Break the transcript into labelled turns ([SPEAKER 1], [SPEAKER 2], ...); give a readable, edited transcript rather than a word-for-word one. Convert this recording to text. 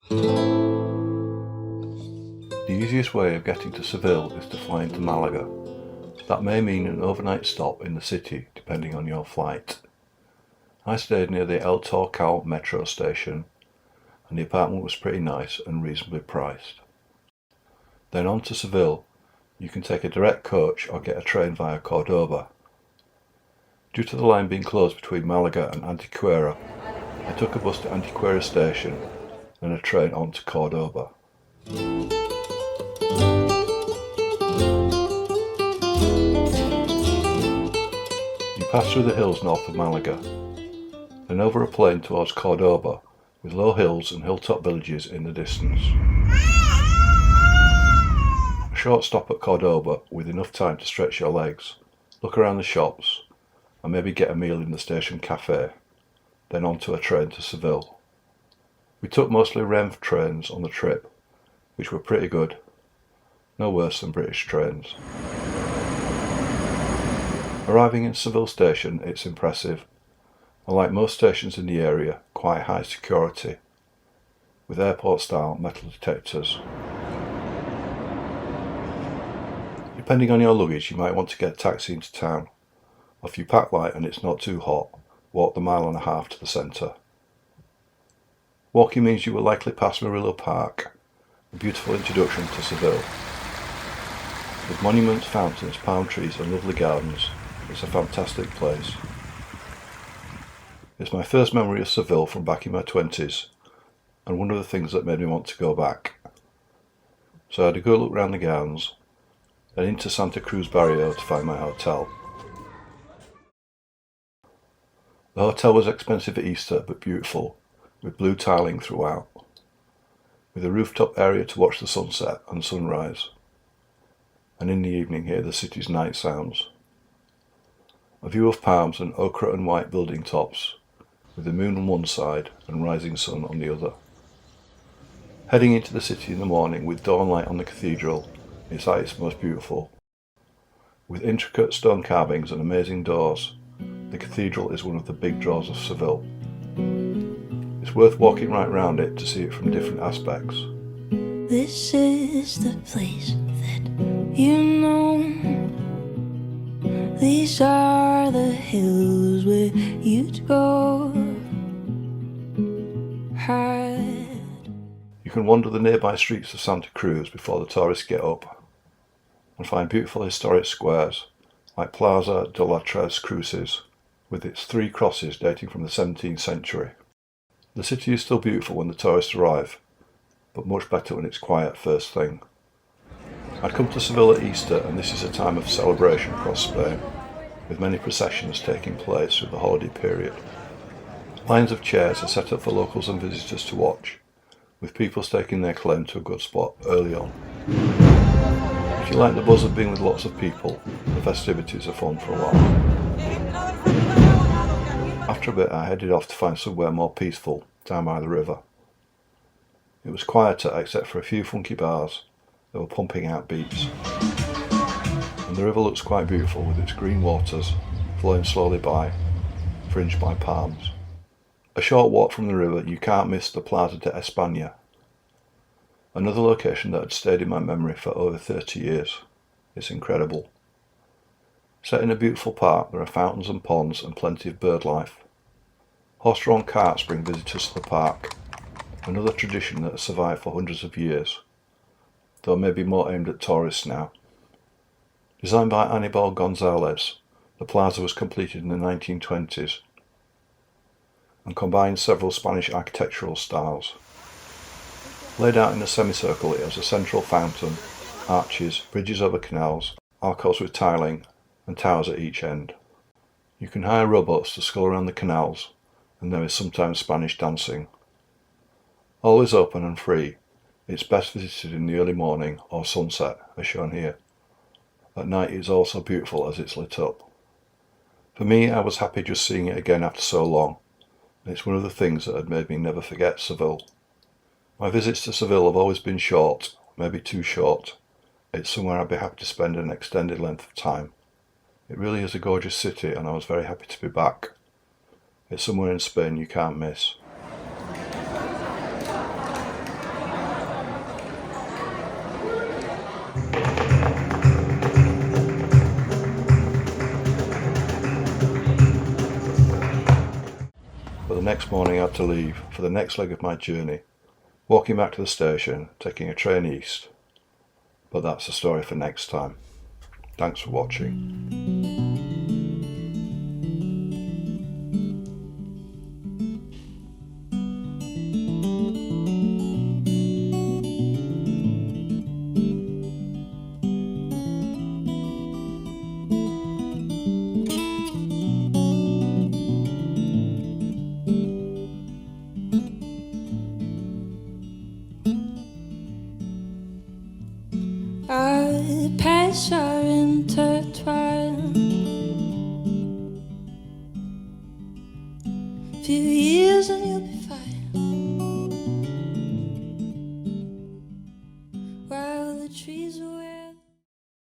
[SPEAKER 1] The easiest way of getting to Seville is to fly into Malaga. That may mean an overnight stop in the city, depending on your flight. I stayed near the El Torcal metro station, and the apartment was pretty nice and reasonably priced. Then on to Seville. You can take a direct coach or get a train via Cordoba. Due to the line being closed between Malaga and Antequera, I took a bus to Antequera station and a train on to Cordoba. You pass through the hills north of Malaga, then over a plain towards Cordoba, with low hills and hilltop villages in the distance. A short stop at Cordoba with enough time to stretch your legs, look around the shops, and maybe get a meal in the station cafe, then onto a train to Seville. We took mostly Renf trains on the trip, which were pretty good, no worse than British trains. Arriving in Seville station, it's impressive, and like most stations in the area, quite high security, with airport-style metal detectors. Depending on your luggage, you might want to get a taxi into town, or if you pack light and it's not too hot, walk the 1.5 miles to the centre. Walking means you will likely pass Murillo Park, a beautiful introduction to Seville. With monuments, fountains, palm trees and lovely gardens, it's a fantastic place. It's my first memory of Seville from back in my 20s, and one of the things that made me want to go back. So I had a good look round the gardens, then into Santa Cruz Barrio to find my hotel. The hotel was expensive at Easter, but beautiful, with blue tiling throughout, with a rooftop area to watch the sunset and sunrise, and in the evening hear the city's night sounds. A view of palms and ochre and white building tops, with the moon on one side and rising sun on the other. Heading into the city in the morning with dawnlight on the cathedral, it's at its most beautiful. With intricate stone carvings and amazing doors, the cathedral is one of the big draws of Seville. It's worth walking right round it to see it from different aspects.
[SPEAKER 2] This is the place that you know. These are the hills where you'd go. Hide.
[SPEAKER 1] You can wander the nearby streets of Santa Cruz before the tourists get up, and find beautiful historic squares like Plaza de las Tres Cruces, with its 3 crosses dating from the 17th century. The city is still beautiful when the tourists arrive, but much better when it's quiet first thing. I'd come to Seville at Easter, and this is a time of celebration across Spain, with many processions taking place through the holiday period. Lines of chairs are set up for locals and visitors to watch, with people staking their claim to a good spot early on. If you like the buzz of being with lots of people, the festivities are fun for a while. After a bit I headed off to find somewhere more peaceful, down by the river. It was quieter except for a few funky bars that were pumping out beats. And the river looks quite beautiful with its green waters flowing slowly by, fringed by palms. A short walk from the river you can't miss the Plaza de España, another location that had stayed in my memory for over 30 years. It's incredible. Set in a beautiful park, there are fountains and ponds and plenty of bird life. Horse-drawn carts bring visitors to the park, another tradition that has survived for hundreds of years, though maybe more aimed at tourists now. Designed by Aníbal González, the plaza was completed in the 1920s and combines several Spanish architectural styles. Laid out in a semicircle, it has a central fountain, arches, bridges over canals, alcoves with tiling, and towers at each end. You can hire rowboats to scull around the canals, and there is sometimes Spanish dancing. Always open and free, it's best visited in the early morning or sunset, as shown here. At night it is also beautiful as it's lit up. For me, I was happy just seeing it again after so long, and it's one of the things that had made me never forget Seville. My visits to Seville have always been short, maybe too short. It's somewhere I'd be happy to spend an extended length of time. It really is a gorgeous city, and I was very happy to be back. It's somewhere in Spain you can't miss. next morning I had to leave for the next leg of my journey, walking back to the station, taking a train east. But that's a story for next time. Thanks for watching.
[SPEAKER 2] Our paths are intertwined. Few years and you'll be fine. While the trees